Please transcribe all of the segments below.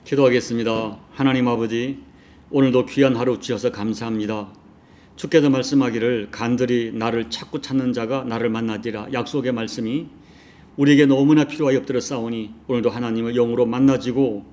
기도하겠습니다. 하나님 아버지, 오늘도 귀한 하루 주셔서 감사합니다. 주께서 말씀하기를 간절히 나를 찾고 찾는 자가 나를 만나리라. 약속의 말씀이 우리에게 너무나 필요하여 엎드려 싸우니 오늘도 하나님을 영으로 만나지고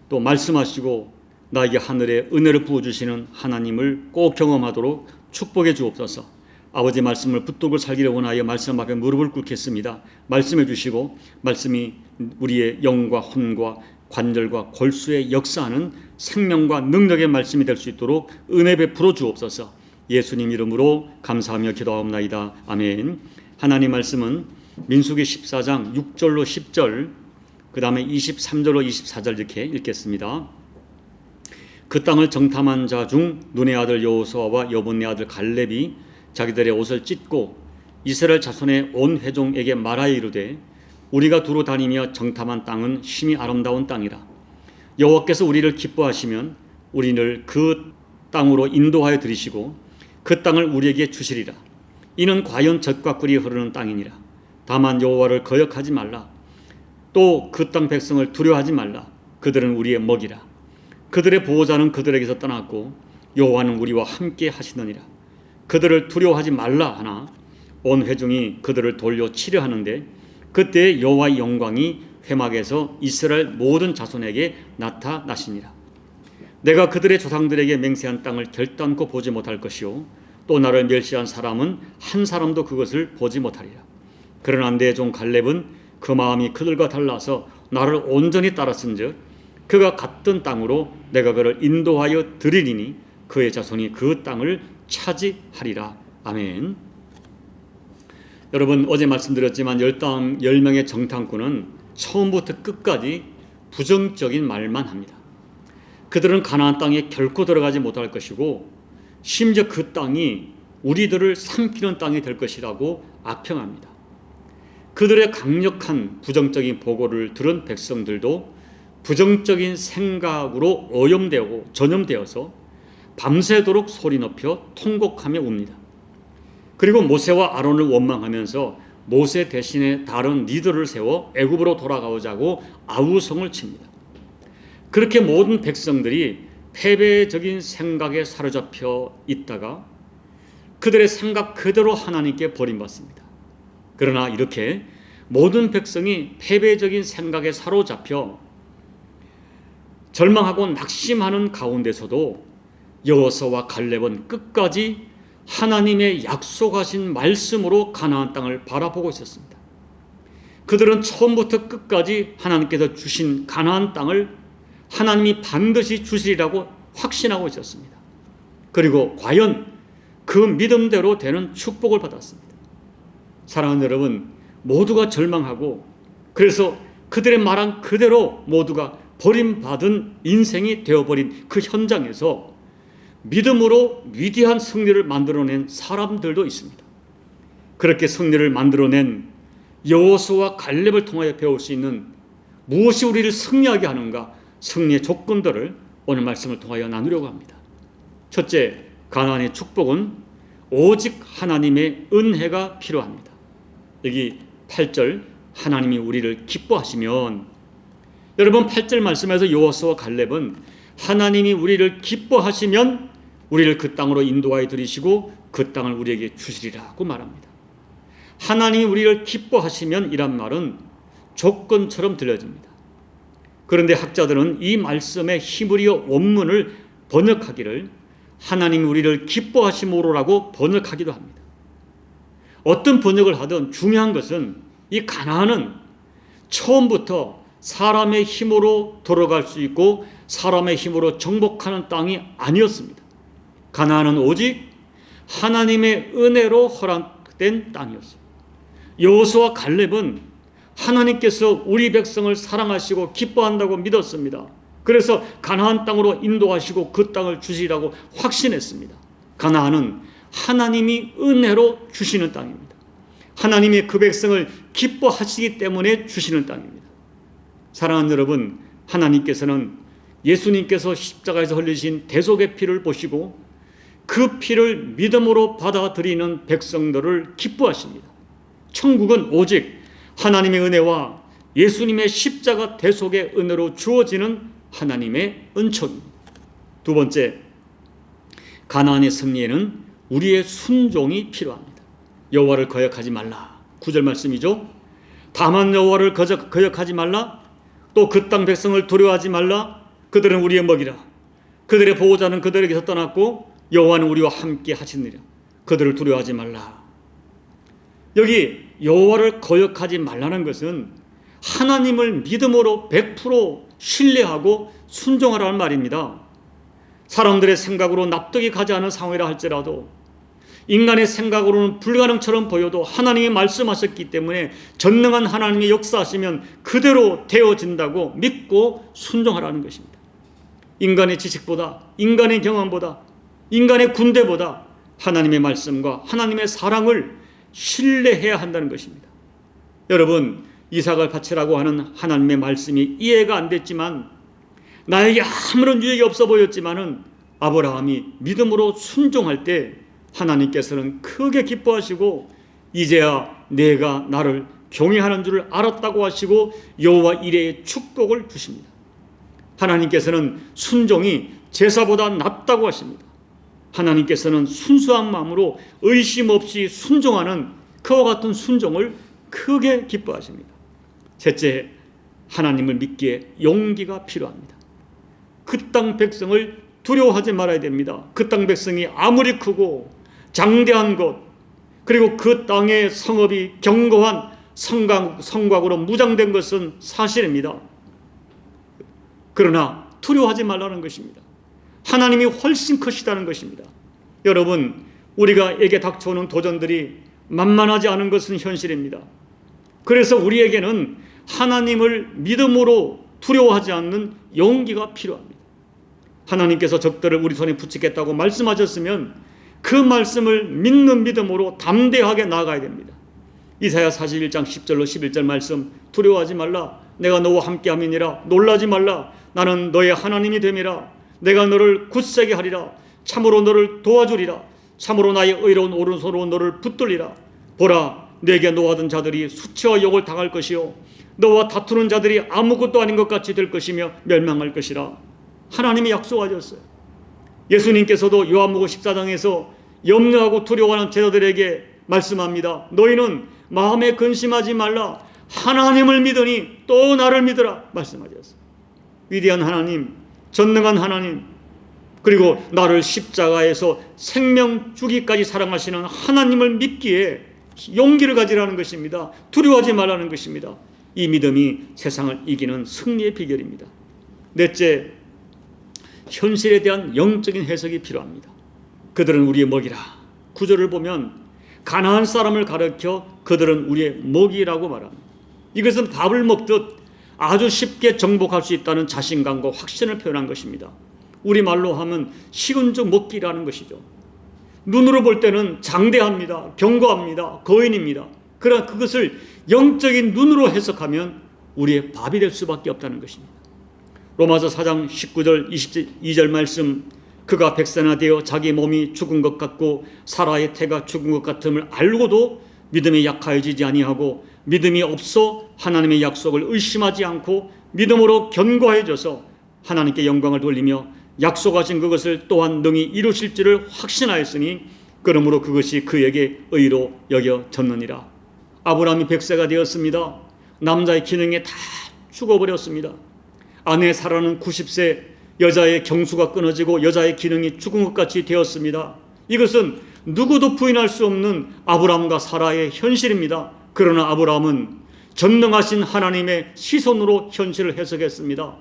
또 말씀하시고 나에게 하늘의 은혜를 부어주시는 하나님을 꼭 경험하도록 축복해 주옵소서. 아버지 말씀을 붙들고 살기를 원하여 말씀 앞에 무릎을 꿇겠습니다. 말씀해 주시고 말씀이 우리의 영과 혼과 관절과 골수에 역사하는 생명과 능력의 말씀이 될 수 있도록 은혜 베풀어 주옵소서. 예수님 이름으로 감사하며 기도하옵나이다. 아멘. 하나님 말씀은 민수기 14장 6절로 10절 그 다음에 23절로 24절 이렇게 읽겠습니다. 그 땅을 정탐한 자 중 눈의 아들 여호수아와 여분의 아들 갈렙이 자기들의 옷을 찢고 이스라엘 자손의 온 회종에게 말하여 이르되 우리가 두루 다니며 정탐한 땅은 심히 아름다운 땅이라. 여호와께서 우리를 기뻐하시면 우리를 그 땅으로 인도하여 들이시고 그 땅을 우리에게 주시리라. 이는 과연 젖과 꿀이 흐르는 땅이니라. 다만 여호와를 거역하지 말라. 또 그 땅 백성을 두려워하지 말라. 그들은 우리의 먹이라. 그들의 보호자는 그들에게서 떠났고 여호와는 우리와 함께 하시느니라. 그들을 두려워하지 말라 하나 온 회중이 그들을 돌려 치려 하는데 그때 여호와의 영광이 회막에서 이스라엘 모든 자손에게 나타나시니라. 내가 그들의 조상들에게 맹세한 땅을 결단코 보지 못할 것이요 또 나를 멸시한 사람은 한 사람도 그것을 보지 못하리라. 그러나 내 종 갈렙은 그 마음이 그들과 달라서 나를 온전히 따랐은즉 그가 갔던 땅으로 내가 그를 인도하여 드리리니 그의 자손이 그 땅을 차지하리라. 아멘. 여러분, 어제 말씀드렸지만 10명의 정탐꾼은 처음부터 끝까지 부정적인 말만 합니다. 그들은 가나안 땅에 결코 들어가지 못할 것이고 심지어 그 땅이 우리들을 삼키는 땅이 될 것이라고 악평합니다. 그들의 강력한 부정적인 보고를 들은 백성들도 부정적인 생각으로 오염되고 전염되어서 밤새도록 소리 높여 통곡하며 웁니다. 그리고 모세와 아론을 원망하면서 모세 대신에 다른 리더를 세워 애굽으로 돌아가자고 아우성을 칩니다. 그렇게 모든 백성들이 패배적인 생각에 사로잡혀 있다가 그들의 생각 그대로 하나님께 버림받습니다. 그러나 이렇게 모든 백성이 패배적인 생각에 사로잡혀 절망하고 낙심하는 가운데서도 여호수아와 갈렙은 끝까지 하나님의 약속하신 말씀으로 가나안 땅을 바라보고 있었습니다. 그들은 처음부터 끝까지 하나님께서 주신 가나안 땅을 하나님이 반드시 주시리라고 확신하고 있었습니다. 그리고 과연 그 믿음대로 되는 축복을 받았습니다. 사랑하는 여러분, 모두가 절망하고 그래서 그들의 말한 그대로 모두가 버림받은 인생이 되어버린 그 현장에서 믿음으로 위대한 승리를 만들어낸 사람들도 있습니다. 그렇게 승리를 만들어낸 여호수아와 갈렙을 통하여 배울 수 있는 무엇이 우리를 승리하게 하는가, 승리의 조건들을 오늘 말씀을 통하여 나누려고 합니다. 첫째, 가나안의 축복은 오직 하나님의 은혜가 필요합니다. 여기 8절 하나님이 우리를 기뻐하시면, 여러분 8절 말씀에서 여호수아와 갈렙은 하나님이 우리를 기뻐하시면 우리를 그 땅으로 인도하여 들이시고 그 땅을 우리에게 주시리라고 말합니다. 하나님이 우리를 기뻐하시면 이란 말은 조건처럼 들려집니다. 그런데 학자들은 이 말씀에 히브리어 원문을 번역하기를 하나님이 우리를 기뻐하심으로라고 번역하기도 합니다. 어떤 번역을 하든 중요한 것은 이 가나안은 처음부터 사람의 힘으로 들어갈 수 있고 사람의 힘으로 정복하는 땅이 아니었습니다. 가나안은 오직 하나님의 은혜로 허락된 땅이었습니다. 여호수아와 갈렙은 하나님께서 우리 백성을 사랑하시고 기뻐한다고 믿었습니다. 그래서 가나안 땅으로 인도하시고 그 땅을 주시라고 확신했습니다. 가나안은 하나님이 은혜로 주시는 땅입니다. 하나님이 그 백성을 기뻐하시기 때문에 주시는 땅입니다. 사랑하는 여러분, 하나님께서는 예수님께서 십자가에서 흘리신 대속의 피를 보시고 그 피를 믿음으로 받아들이는 백성들을 기뻐하십니다. 천국은 오직 하나님의 은혜와 예수님의 십자가 대속의 은혜로 주어지는 하나님의 은총입니다. 두 번째, 가나안의 승리에는 우리의 순종이 필요합니다. 여호와를 거역하지 말라. 9절 말씀이죠. 다만 여호와를 거역하지 말라. 또 그 땅 백성을 두려워하지 말라. 그들은 우리의 먹이라. 그들의 보호자는 그들에게서 떠났고 여호와는 우리와 함께 하시느니라. 그들을 두려워하지 말라. 여기 여호와를 거역하지 말라는 것은 하나님을 믿음으로 100% 신뢰하고 순종하라는 말입니다. 사람들의 생각으로 납득이 가지 않은 상황이라 할지라도, 인간의 생각으로는 불가능처럼 보여도 하나님이 말씀하셨기 때문에 전능한 하나님이 역사하시면 그대로 되어진다고 믿고 순종하라는 것입니다. 인간의 지식보다, 인간의 경험보다, 인간의 군대보다 하나님의 말씀과 하나님의 사랑을 신뢰해야 한다는 것입니다. 여러분, 이삭을 바치라고 하는 하나님의 말씀이 이해가 안 됐지만, 나에게 아무런 유익이 없어 보였지만은 아브라함이 믿음으로 순종할 때 하나님께서는 크게 기뻐하시고 이제야 내가 나를 경외하는 줄을 알았다고 하시고 여호와 이레의 축복을 주십니다. 하나님께서는 순종이 제사보다 낫다고 하십니다. 하나님께서는 순수한 마음으로 의심 없이 순종하는 그와 같은 순종을 크게 기뻐하십니다. 셋째, 하나님을 믿기에 용기가 필요합니다. 그 땅 백성을 두려워하지 말아야 됩니다. 그 땅 백성이 아무리 크고 장대한 것, 그리고 그 땅의 성읍이 견고한 성곽으로 무장된 것은 사실입니다. 그러나 두려워하지 말라는 것입니다. 하나님이 훨씬 크시다는 것입니다. 여러분, 우리에게 닥쳐오는 도전들이 만만하지 않은 것은 현실입니다. 그래서 우리에게는 하나님을 믿음으로 두려워하지 않는 용기가 필요합니다. 하나님께서 적들을 우리 손에 붙이겠다고 말씀하셨으면 그 말씀을 믿는 믿음으로 담대하게 나아가야 됩니다. 이사야 41장 10절로 11절 말씀, 두려워하지 말라. 내가 너와 함께함이니라. 놀라지 말라. 나는 너의 하나님이 됨이라. 내가 너를 굳세게 하리라. 참으로 너를 도와주리라. 참으로 나의 의로운 오른손으로 너를 붙들리라. 보라, 내게 노하던 자들이 수치와 욕을 당할 것이요 너와 다투는 자들이 아무것도 아닌 것 같이 될 것이며 멸망할 것이라. 하나님이 약속하셨어요. 예수님께서도 요한복음 14장에서 염려하고 두려워하는 제자들에게 말씀합니다. 너희는 마음에 근심하지 말라. 하나님을 믿으니 또 나를 믿으라 말씀하셨어요. 위대한 하나님, 전능한 하나님, 그리고 나를 십자가에서 생명 주기까지 사랑하시는 하나님을 믿기에 용기를 가지라는 것입니다. 두려워하지 말라는 것입니다. 이 믿음이 세상을 이기는 승리의 비결입니다. 넷째, 현실에 대한 영적인 해석이 필요합니다. 그들은 우리의 먹이라. 구절을 보면 가나안 사람을 가르쳐 그들은 우리의 먹이라고 말합니다. 이것은 밥을 먹듯 아주 쉽게 정복할 수 있다는 자신감과 확신을 표현한 것입니다. 우리말로 하면 식은 죽 먹기라는 것이죠. 눈으로 볼 때는 장대합니다. 견고합니다. 거인입니다. 그러나 그것을 영적인 눈으로 해석하면 우리의 밥이 될 수밖에 없다는 것입니다. 로마서 4장 19절 22절 말씀, 그가 백세나 되어 자기 몸이 죽은 것 같고 사라의 태가 죽은 것 같음을 알고도 믿음이 약하여지지 아니하고 믿음이 없어 하나님의 약속을 의심하지 않고 믿음으로 견고해져서 하나님께 영광을 돌리며 약속하신 그것을 또한 능히 이루실 줄을 확신하였으니 그러므로 그것이 그에게 의로 여겨졌느니라. 아브라함이 100세가 되었습니다. 남자의 기능에 다 죽어버렸습니다. 아내 사라는 90세, 여자의 경수가 끊어지고 여자의 기능이 죽은 것 같이 되었습니다. 이것은 누구도 부인할 수 없는 아브라함과 사라의 현실입니다. 그러나 아브라함은 전능하신 하나님의 시선으로 현실을 해석했습니다.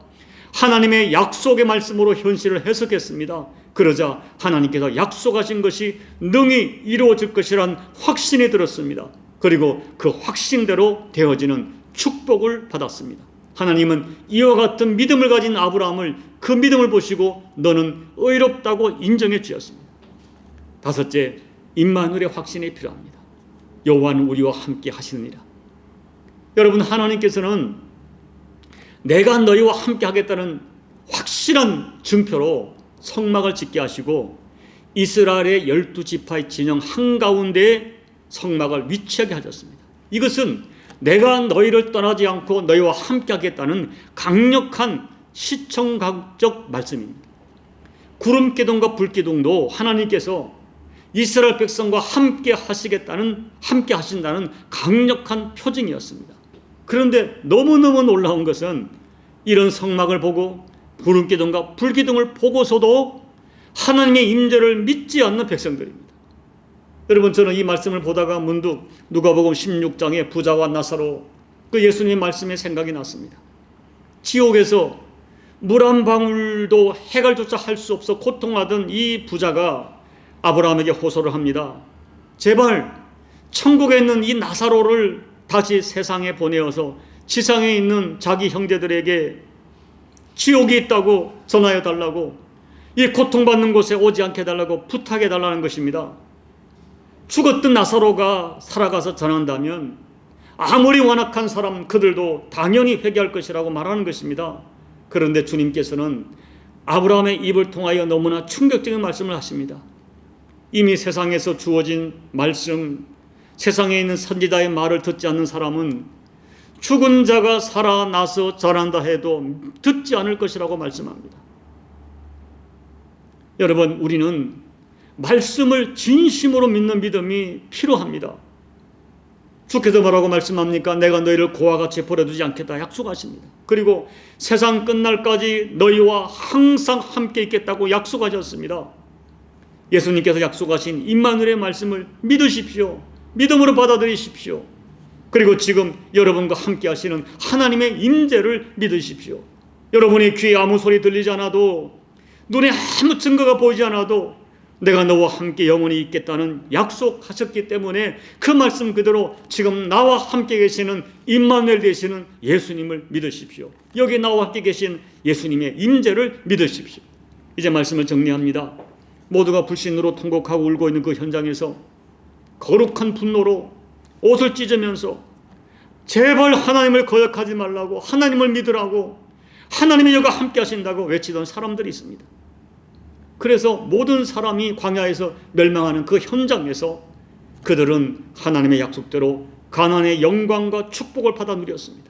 하나님의 약속의 말씀으로 현실을 해석했습니다. 그러자 하나님께서 약속하신 것이 능히 이루어질 것이란 확신이 들었습니다. 그리고 그 확신대로 되어지는 축복을 받았습니다. 하나님은 이와 같은 믿음을 가진 아브라함을 그 믿음을 보시고 너는 의롭다고 인정해 주셨습니다. 다섯째, 임마누엘의 확신이 필요합니다. 여호와는 우리와 함께 하시느니라. 여러분, 하나님께서는 내가 너희와 함께 하겠다는 확실한 증표로 성막을 짓게 하시고 이스라엘의 12지파의 진영 한가운데에 성막을 위치하게 하셨습니다. 이것은 내가 너희를 떠나지 않고 너희와 함께 하겠다는 강력한 시청각 말씀입니다. 구름기둥과 불기둥도 하나님께서 이스라엘 백성과 함께 하신다는 강력한 표징이었습니다. 그런데 너무너무 놀라운 것은 이런 성막을 보고 구름기둥과 불기둥을 보고서도 하나님의 임재를 믿지 않는 백성들입니다. 여러분, 저는 이 말씀을 보다가 문득 누가복음 16장의 부자와 나사로 그 예수님의 말씀이 생각이 났습니다. 지옥에서 물 한 방울도 해갈조차 할 수 없어 고통하던 이 부자가 아브라함에게 호소를 합니다. 제발 천국에 있는 이 나사로를 다시 세상에 보내어서 지상에 있는 자기 형제들에게 지옥이 있다고 전하여 달라고, 이 고통받는 곳에 오지 않게 해달라고 부탁해 달라는 것입니다. 죽었던 나사로가 살아가서 전한다면 아무리 완악한 사람 그들도 당연히 회개할 것이라고 말하는 것입니다. 그런데 주님께서는 아브라함의 입을 통하여 너무나 충격적인 말씀을 하십니다. 이미 세상에서 주어진 말씀, 세상에 있는 선지자의 말을 듣지 않는 사람은 죽은 자가 살아나서 전한다 해도 듣지 않을 것이라고 말씀합니다. 여러분, 우리는 말씀을 진심으로 믿는 믿음이 필요합니다. 주께서 뭐라고 말씀합니까? 내가 너희를 고와 같이 버려두지 않겠다 약속하십니다. 그리고 세상 끝날까지 너희와 항상 함께 있겠다고 약속하셨습니다. 예수님께서 약속하신 임마누엘의 말씀을 믿으십시오. 믿음으로 받아들이십시오. 그리고 지금 여러분과 함께 하시는 하나님의 임재를 믿으십시오. 여러분의 귀에 아무 소리 들리지 않아도, 눈에 아무 증거가 보이지 않아도 내가 너와 함께 영원히 있겠다는 약속하셨기 때문에 그 말씀 그대로 지금 나와 함께 계시는 임마누엘 되시는 예수님을 믿으십시오. 여기 나와 함께 계신 예수님의 임재를 믿으십시오. 이제 말씀을 정리합니다. 모두가 불신으로 통곡하고 울고 있는 그 현장에서 거룩한 분노로 옷을 찢으면서 제발 하나님을 거역하지 말라고, 하나님을 믿으라고, 하나님의 여가 함께 하신다고 외치던 사람들이 있습니다. 그래서 모든 사람이 광야에서 멸망하는 그 현장에서 그들은 하나님의 약속대로 가나안의 영광과 축복을 받아 누렸습니다.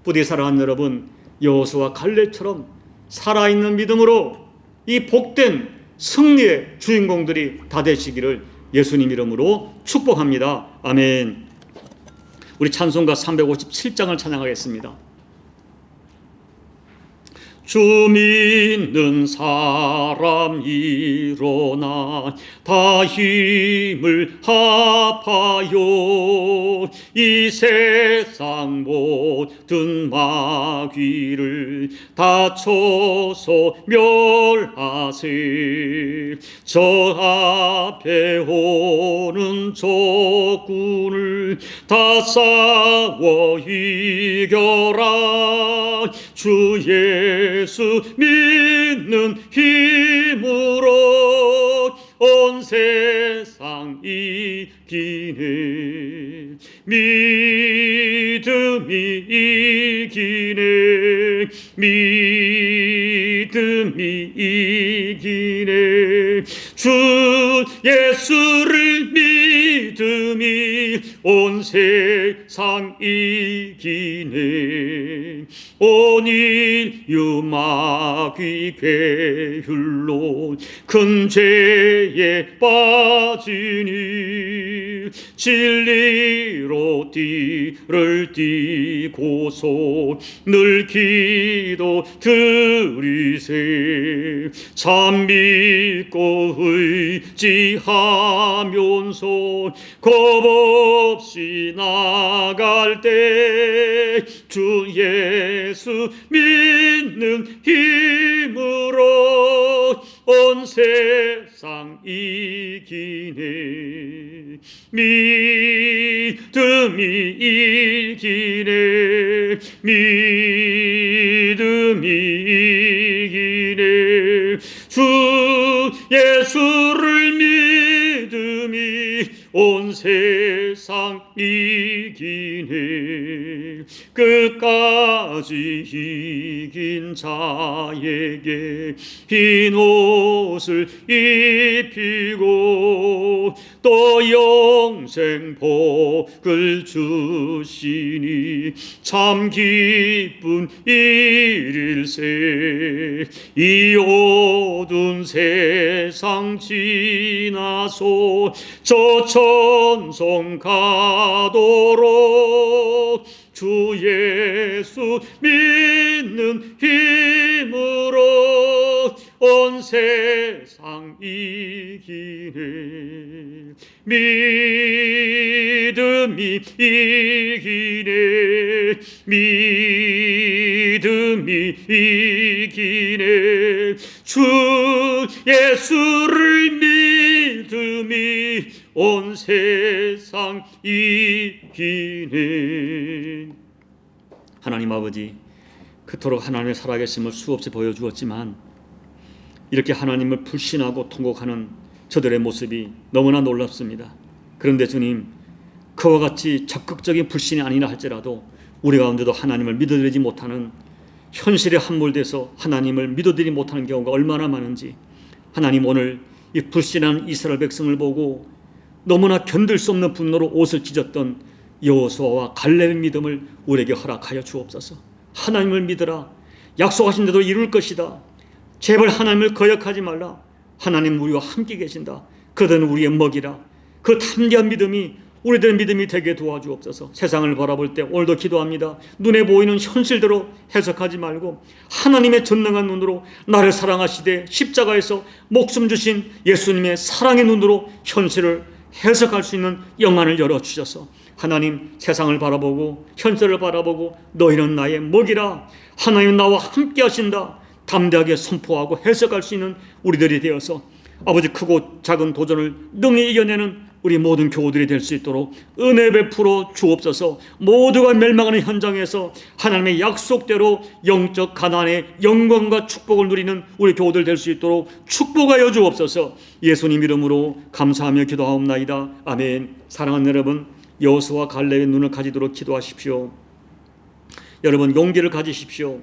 부디 사랑하는 여러분, 여호수아와 갈렙처럼 살아있는 믿음으로 이 복된 승리의 주인공들이 다 되시기를 예수님 이름으로 축복합니다. 아멘. 우리 찬송가 357장을 찬양하겠습니다. 주 믿는 사람 일어나 다 힘을 합하여 이 세상 모든 마귀를 다 쳐서 멸하세. 저 앞에 오는 적군을 다 싸워 이겨라. 주 예수 믿는 힘으로 온 세상 이기네. 믿음이 이기네. 믿음이 이기네. 주 예수를 믿음이 온 세상 이기네. 온 인류 마귀 괴율로 큰 죄에 빠지니 진리로 띠를 띠고서 늘 기도 드리세. 참 믿고 의지하면서 겁없이 나갈 때 주 예수 믿는 힘으로 온 세상 이기네. 믿음이 이기네. 믿음이 이기네. 주 예수를 믿음이 온 세상 이기네. 끝까지 이긴 자에게 흰 옷을 입히고 또 영생 복을 주시니 참 기쁜 일일세. 이 어두운 세상 지나서 저 천성 가도록 주 예수 믿는 힘으로 온 세상 이기네. 믿음이 이기네. 믿음이 이기네. 주 예수를 믿음이 온 세상 이기네. 하나님 아버지, 그토록 하나님의 살아계심을 수없이 보여주었지만 이렇게 하나님을 불신하고 통곡하는 저들의 모습이 너무나 놀랍습니다. 그런데 주님, 그와 같이 적극적인 불신이 아니라 할지라도 우리 가운데도 하나님을 믿어드리지 못하는, 현실에 함몰돼서 하나님을 믿어드리지 못하는 경우가 얼마나 많은지, 하나님 오늘 이 불신한 이스라엘 백성을 보고 너무나 견딜 수 없는 분노로 옷을 찢었던 여호수아와 갈렙의 믿음을 우리에게 허락하여 주옵소서. 하나님을 믿으라. 약속하신 대로 이룰 것이다. 제발 하나님을 거역하지 말라. 하나님 우리와 함께 계신다. 그들은 우리의 먹이라. 그 담대한 믿음이 우리들의 믿음이 되게 도와주옵소서. 세상을 바라볼 때 오늘도 기도합니다. 눈에 보이는 현실대로 해석하지 말고 하나님의 전능한 눈으로 나를 사랑하시되 십자가에서 목숨 주신 예수님의 사랑의 눈으로 현실을 해석할 수 있는 영안을 열어주셔서 하나님, 세상을 바라보고 현실을 바라보고 너희는 나의 먹이라, 하나님 나와 함께 하신다, 담대하게 선포하고 해석할 수 있는 우리들이 되어서 아버지, 크고 작은 도전을 능히 이겨내는 우리 모든 교우들이 될 수 있도록 은혜 베풀어 주옵소서. 모두가 멸망하는 현장에서 하나님의 약속대로 영적 가나안의 영광과 축복을 누리는 우리 교우들 될 수 있도록 축복하여 주옵소서. 예수님 이름으로 감사하며 기도하옵나이다. 아멘. 사랑하는 여러분, 여호수아와 갈렙의 눈을 가지도록 기도하십시오. 여러분, 용기를 가지십시오.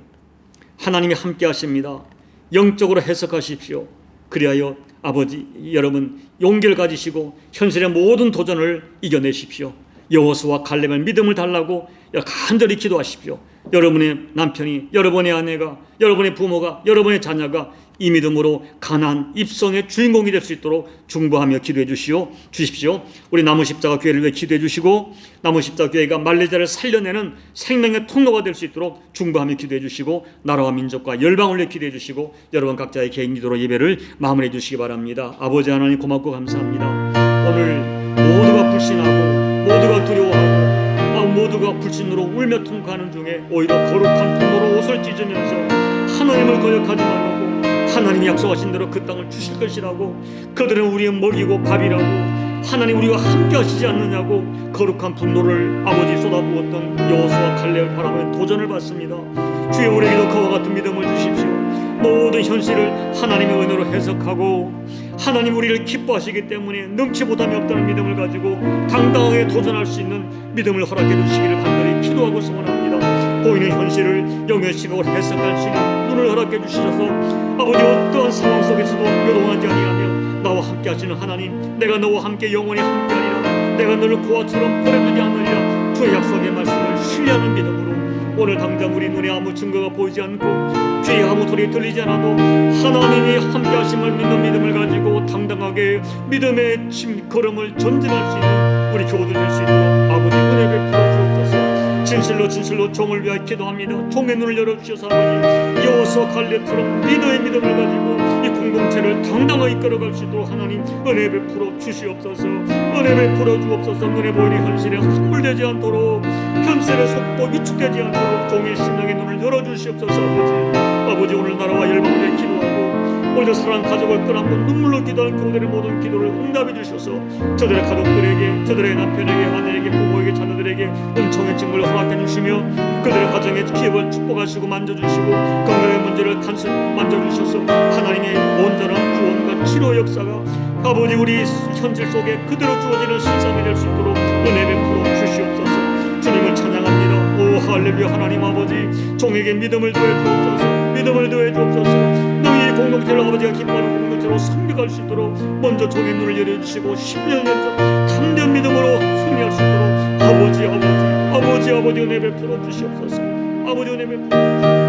하나님이 함께 하십니다. 영적으로 해석하십시오. 그리하여 아버지, 여러분 용기를 가지시고 현실의 모든 도전을 이겨내십시오. 여호수아와 갈렙의 믿음을 달라고 간절히 기도하십시오. 여러분의 남편이, 여러분의 아내가, 여러분의 부모가, 여러분의 자녀가 이 믿음으로 가나안 입성의 주인공이 될 수 있도록 중보하며 기도해 주십시오. 우리 나무십자가 교회를 위해 기도해 주시고, 나무십자가 교회가 말레이시아를 살려내는 생명의 통로가 될 수 있도록 중보하며 기도해 주시고, 나라와 민족과 열방을 위해 기도해 주시고, 여러분 각자의 개인 기도로 예배를 마무리해 주시기 바랍니다. 아버지 하나님 고맙고 감사합니다. 오늘 모두가 불신하고 모두가 두려워하고 모두가 불신으로 울며 통과하는 중에 오히려 거룩한 분노로 옷을 찢으면서 하나님을 거역하지 말고 하나님이 약속하신 대로 그 땅을 주실 것이라고, 그들은 우리의 먹이고 밥이라고, 하나님 우리와 함께 하시지 않느냐고 거룩한 분노를 아버지 쏟아부었던 여호수아와 갈렙을 바라보는 도전을 받습니다. 주여, 우리에게도 그와 같은 믿음을 주십시오. 모든 현실을 하나님의 은혜로 해석하고 하나님 우리를 기뻐하시기 때문에 능치 못함이 없다는 믿음을 가지고 당당하게 도전할 수 있는 믿음을 허락해 주시기를 간절히 기도하고 소원합니다. 보이는 현실을 영의 시각으로 해석할 수 있는 눈을 허락해 주셔서 아버지, 어떠한 상황 속에서도 요동하지 아니하며 나와 함께 하시는 하나님, 내가 너와 함께 영원히 함께하리라, 내가 너를 고아처럼 버려두지 않으리라, 주의 약속의 말씀을 신뢰하는 믿음으로 오늘 당장 우리 눈에 아무 증거가 보이지 않고 귀에 아무 소리 들리지 않아도 하나님이 함께 하심을 믿는 믿음을 가지고 당당하게 믿음의 걸음을 전진할 수 있는 우리 교우들 될 수 있도록 아버지 은혜 베풀어 주옵소서. 진실로 종을 위하여 기도합니다. 종의 눈을 열어주셔서 아버지, 여호수아 갈렙처럼 리더의 믿음을 가지고 이 공동체를 당당하게 이끌어갈 수 있도록 하나님 은혜 베풀어 주시옵소서. 은혜 베풀어 주옵소서. 눈에 보이는 현실에 함몰되지 않도록, 현실에 속고 위축되지 않도록 종의 심령의 눈을 열어주시옵소서. 아버지, 오늘 나라와 열방을 위해 기도하고 오늘도 사랑하는 가족을 끌어안고 눈물로 기도하는 교우들의 모든 기도를 응답해 주셔서 저들의 가족들에게, 저들의 남편에게, 아내에게, 부모에게, 자녀들에게 은총의 증거를 허락해 주시며 그들의 가정의 기업을 축복하시고 만져주시고 건강의 문제를 단순히 만져주셔서 하나님의 온전한 구원과 치료 역사가 아버지 우리 현실 속에 그대로 주어지는 신상이 될 수 있도록 은혜 베풀어 주시옵소서. 주님을 찬양합니다. 오 할렐루야. 하나님 아버지, 종에게 믿음을 더해 주옵소서. 믿음을 더해 주옵소서. 너희 공동체를 아버지가 기뻐하는 공동체로 선택할 수 있도록 먼저 종의 눈을 열어주시고 10년 연속 담대한 믿음으로 승리할 수 있도록 아버지 은혜 베풀어 주시옵소서. 아버지 은혜 베풀어 주시옵소서.